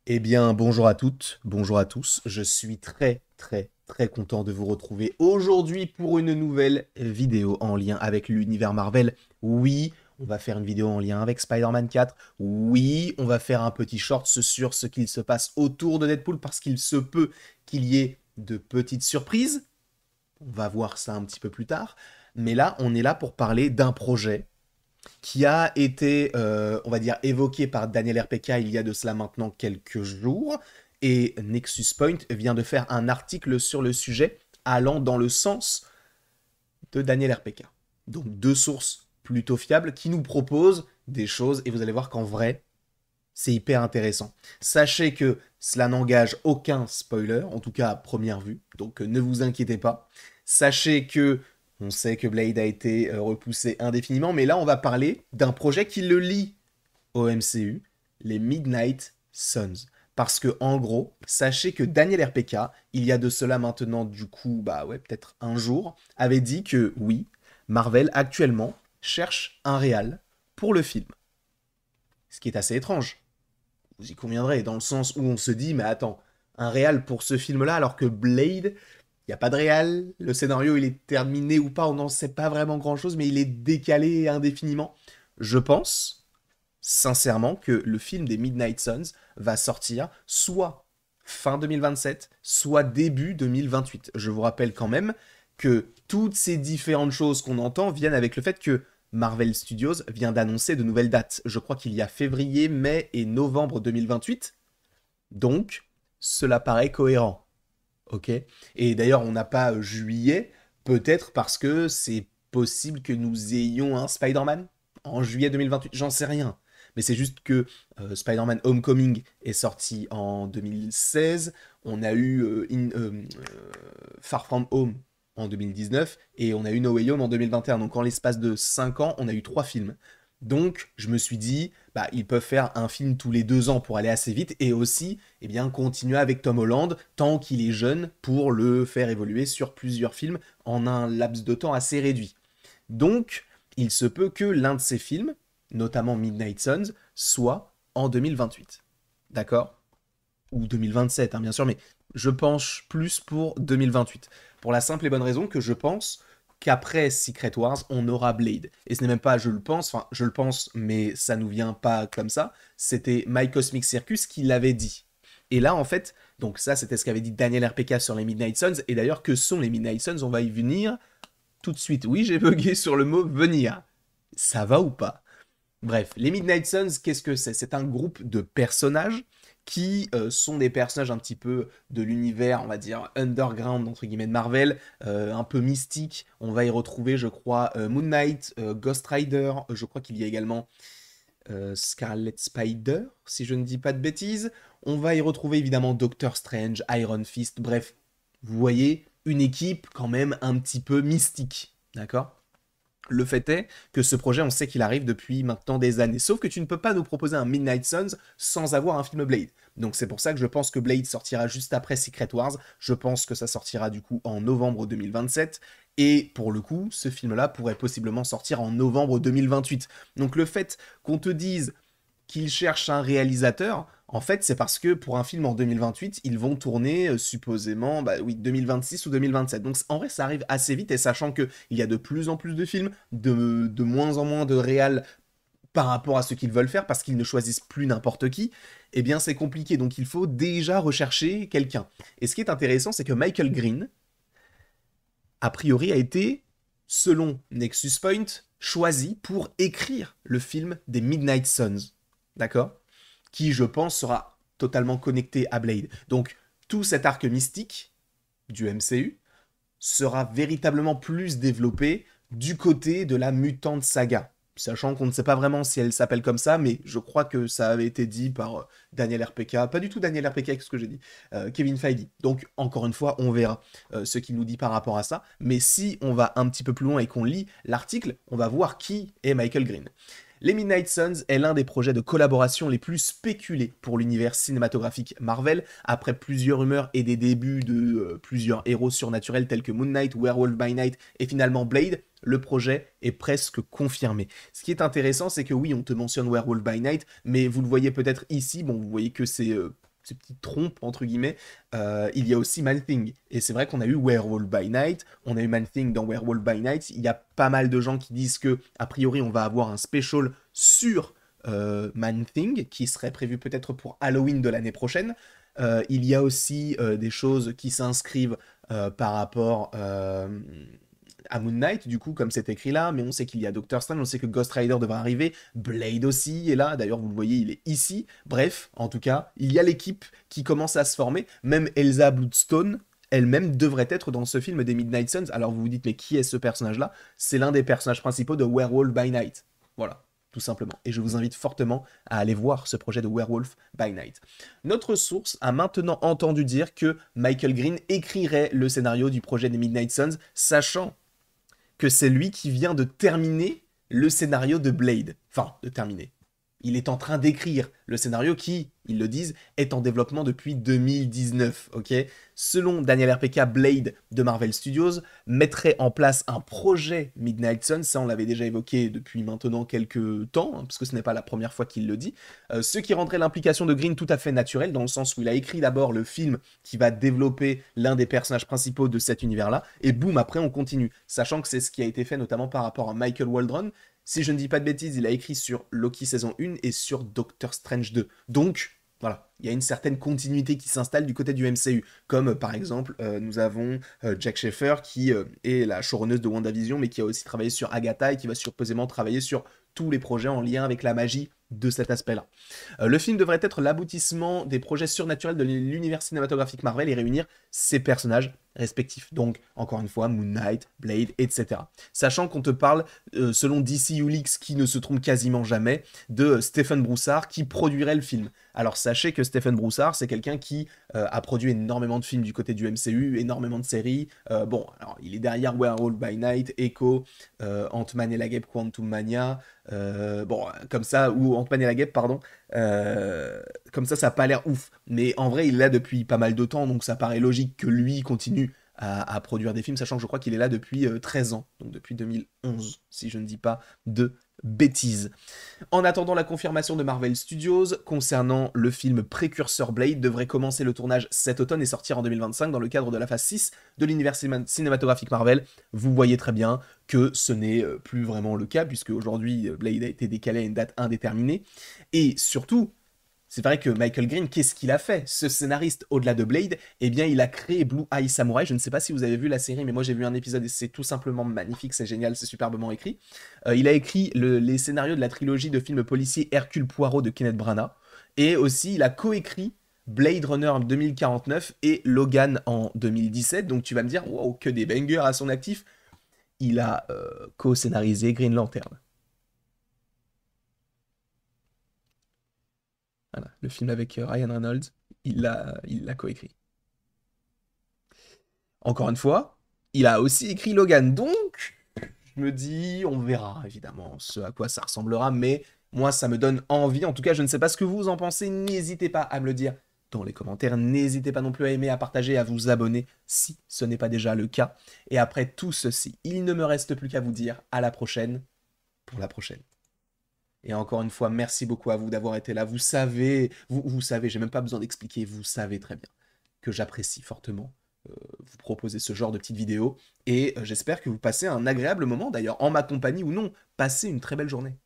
Eh bien, bonjour à toutes, bonjour à tous. Je suis très content de vous retrouver aujourd'hui pour une nouvelle vidéo en lien avec l'univers Marvel. Oui, on va faire une vidéo en lien avec Spider-Man 4. Oui, on va faire un petit short sur ce qu'il se passe autour de Deadpool parce qu'il se peut qu'il y ait de petites surprises. On va voir ça un petit peu plus tard. Mais là, on est là pour parler d'un projet qui a été, on va dire, évoqué par Daniel RPK il y a de cela maintenant quelques jours. Et Nexus Point vient de faire un article sur le sujet allant dans le sens de Daniel RPK. Donc deux sources plutôt fiables qui nous proposent des choses et vous allez voir qu'en vrai, c'est hyper intéressant. Sachez que cela n'engage aucun spoiler, en tout cas à première vue, donc ne vous inquiétez pas. Sachez que on sait que Blade a été repoussé indéfiniment, mais là on va parler d'un projet qui le lie au MCU, les Midnight Suns. Parce que en gros, sachez que Daniel RPK, il y a de cela maintenant du coup, bah ouais, peut-être un jour, avait dit que oui, Marvel actuellement cherche un réal pour le film. Ce qui est assez étrange, vous y conviendrez, dans le sens où on se dit, mais attends, un réal pour ce film-là, alors que Blade, il n'y a pas de réal, le scénario il est terminé ou pas, on n'en sait pas vraiment grand-chose, mais il est décalé indéfiniment. Je pense, sincèrement, que le film des Midnight Suns va sortir soit fin 2027, soit début 2028. Je vous rappelle quand même que toutes ces différentes choses qu'on entend viennent avec le fait que Marvel Studios vient d'annoncer de nouvelles dates. Je crois qu'il y a février, mai et novembre 2028. Donc, cela paraît cohérent. Ok. Et d'ailleurs, on n'a pas juillet, peut-être parce que c'est possible que nous ayons un Spider-Man en juillet 2028. J'en sais rien. Mais c'est juste que Spider-Man Homecoming est sorti en 2016. On a eu Far From Home en 2019 et on a eu No Way Home en 2021. Donc en l'espace de 5 ans, on a eu 3 films. Donc je me suis dit, bah, ils peuvent faire un film tous les 2 ans pour aller assez vite et aussi eh bien, continuer avec Tom Holland tant qu'il est jeune pour le faire évoluer sur plusieurs films en un laps de temps assez réduit. Donc il se peut que l'un de ces films, notamment Midnight Suns, soit en 2028. D'accord? Ou 2027, hein, bien sûr, mais je penche plus pour 2028. Pour la simple et bonne raison que je pense qu'après Secret Wars, on aura Blade. Et ce n'est même pas je le pense, enfin je le pense, mais ça nous vient pas comme ça. C'était My Cosmic Circus qui l'avait dit. Et là, en fait, donc ça, c'était ce qu'avait dit Daniel RPK sur les Midnight Suns. Et d'ailleurs, que sont les Midnight Suns? On va y venir tout de suite. Oui, j'ai bugué sur le mot venir. Ça va ou pas? Bref, les Midnight Suns, qu'est-ce que c'est? C'est un groupe de personnages qui sont des personnages un petit peu de l'univers, on va dire, underground, entre guillemets, de Marvel, un peu mystique. On va y retrouver, je crois, Moon Knight, Ghost Rider, je crois qu'il y a également Scarlet Spider, si je ne dis pas de bêtises. On va y retrouver évidemment Doctor Strange, Iron Fist, bref, vous voyez, une équipe quand même un petit peu mystique, d'accord? Le fait est que ce projet, on sait qu'il arrive depuis maintenant des années. Sauf que tu ne peux pas nous proposer un Midnight Suns sans avoir un film Blade. Donc c'est pour ça que je pense que Blade sortira juste après Secret Wars. Je pense que ça sortira du coup en novembre 2027. Et pour le coup, ce film-là pourrait possiblement sortir en novembre 2028. Donc le fait qu'on te dise qu'ils cherchent un réalisateur, en fait, c'est parce que pour un film en 2028, ils vont tourner supposément, bah oui, 2026 ou 2027. Donc en vrai, ça arrive assez vite et sachant qu'il y a de plus en plus de films, de moins en moins de réals par rapport à ce qu'ils veulent faire, parce qu'ils ne choisissent plus n'importe qui, eh bien c'est compliqué. Donc il faut déjà rechercher quelqu'un. Et ce qui est intéressant, c'est que Michael Green, a priori, a été, selon Nexus Point, choisi pour écrire le film des Midnight Suns. D'accord? Qui, je pense, sera totalement connecté à Blade. Donc, tout cet arc mystique du MCU sera véritablement plus développé du côté de la mutante saga. Sachant qu'on ne sait pas vraiment si elle s'appelle comme ça, mais je crois que ça avait été dit par Daniel RPK, pas du tout Daniel RPK avec ce que j'ai dit, Kevin Feige. Donc encore une fois, on verra ce qu'il nous dit par rapport à ça. Mais si on va un petit peu plus loin et qu'on lit l'article, on va voir qui est Michael Green. Les Midnight Suns est l'un des projets de collaboration les plus spéculés pour l'univers cinématographique Marvel, après plusieurs rumeurs et des débuts de plusieurs héros surnaturels tels que Moon Knight, Werewolf by Night et finalement Blade. Le projet est presque confirmé. Ce qui est intéressant, c'est que oui, on te mentionne Werewolf by Night, mais vous le voyez peut-être ici, bon, vous voyez que c'est ces petites trompes, entre guillemets, il y a aussi Man Thing. Et c'est vrai qu'on a eu Werewolf by Night, on a eu Man Thing dans Werewolf by Night. Il y a pas mal de gens qui disent que, a priori, on va avoir un special sur Man Thing, qui serait prévu peut-être pour Halloween de l'année prochaine. Il y a aussi des choses qui s'inscrivent par rapport à Moon Knight, du coup, comme c'est écrit là, mais on sait qu'il y a Doctor Strange, on sait que Ghost Rider devrait arriver, Blade aussi est là, d'ailleurs vous le voyez, il est ici. Bref, en tout cas, il y a l'équipe qui commence à se former, même Elsa Bloodstone, elle-même devrait être dans ce film des Midnight Suns. Alors vous vous dites, mais qui est ce personnage-là? C'est l'un des personnages principaux de Werewolf by Night. Voilà, tout simplement. Et je vous invite fortement à aller voir ce projet de Werewolf by Night. Notre source a maintenant entendu dire que Michael Green écrirait le scénario du projet des Midnight Suns, sachant que c'est lui qui vient de terminer le scénario de Blade. Enfin, de terminer. Il est en train d'écrire le scénario qui, ils le disent, est en développement depuis 2019, ok? Selon Daniel RPK, Blade de Marvel Studios mettrait en place un projet Midnight Suns, ça on l'avait déjà évoqué depuis maintenant quelques temps, hein, parce que ce n'est pas la première fois qu'il le dit, ce qui rendrait l'implication de Green tout à fait naturelle, dans le sens où il a écrit d'abord le film qui va développer l'un des personnages principaux de cet univers-là, et boum, après on continue, sachant que c'est ce qui a été fait notamment par rapport à Michael Waldron. Si je ne dis pas de bêtises, il a écrit sur Loki saison 1 et sur Doctor Strange 2. Donc, voilà, il y a une certaine continuité qui s'installe du côté du MCU. Comme par exemple, nous avons Jack Schaeffer qui est la showrunneuse de WandaVision, mais qui a aussi travaillé sur Agatha et qui va supposément travailler sur tous les projets en lien avec la magie de cet aspect-là. Le film devrait être l'aboutissement des projets surnaturels de l'univers cinématographique Marvel et réunir ses personnages respectifs. Donc, encore une fois, Moon Knight, Blade, etc. Sachant qu'on te parle, selon DC Ulix, qui ne se trompe quasiment jamais, de Stephen Broussard qui produirait le film. Alors sachez que Stephen Broussard, c'est quelqu'un qui a produit énormément de films du côté du MCU, énormément de séries. Bon, alors il est derrière Werewolf by Night, Echo, Ant-Man et la Guêpe Quantum Mania, bon, comme ça, ou Ant-Man et la Guêpe, pardon. Comme ça n'a pas l'air ouf. Mais en vrai, il est là depuis pas mal de temps, donc ça paraît logique que lui continue à produire des films, sachant que je crois qu'il est là depuis 13 ans, donc depuis 2011, si je ne dis pas de bêtises. En attendant la confirmation de Marvel Studios, concernant le film précurseur Blade, devrait commencer le tournage cet automne et sortir en 2025 dans le cadre de la phase 6 de l'univers cinématographique Marvel. Vous voyez très bien que ce n'est plus vraiment le cas, puisque aujourd'hui Blade a été décalé à une date indéterminée. Et surtout, c'est vrai que Michael Green, qu'est-ce qu'il a fait? Ce scénariste, au-delà de Blade, eh bien, il a créé Blue Eye Samurai. Je ne sais pas si vous avez vu la série, mais moi j'ai vu un épisode et c'est tout simplement magnifique, c'est génial, c'est superbement écrit. Il a écrit les scénarios de la trilogie de films policiers Hercule Poirot de Kenneth Branagh. Et aussi, il a coécrit Blade Runner en 2049 et Logan en 2017. Donc tu vas me dire, wow, que des bangers à son actif. Il a co-scénarisé Green Lantern. Voilà, le film avec Ryan Reynolds, il l'a coécrit. Encore une fois, il a aussi écrit Logan, donc je me dis, on verra évidemment ce à quoi ça ressemblera, mais moi ça me donne envie, en tout cas je ne sais pas ce que vous en pensez, n'hésitez pas à me le dire dans les commentaires, n'hésitez pas non plus à aimer, à partager, à vous abonner si ce n'est pas déjà le cas. Et après tout ceci, il ne me reste plus qu'à vous dire à la prochaine pour la prochaine. Et encore une fois, merci beaucoup à vous d'avoir été là. Vous savez, vous savez, j'ai même pas besoin d'expliquer, vous savez très bien que j'apprécie fortement vous proposer ce genre de petites vidéos. Et j'espère que vous passez un agréable moment d'ailleurs, en ma compagnie ou non. Passez une très belle journée.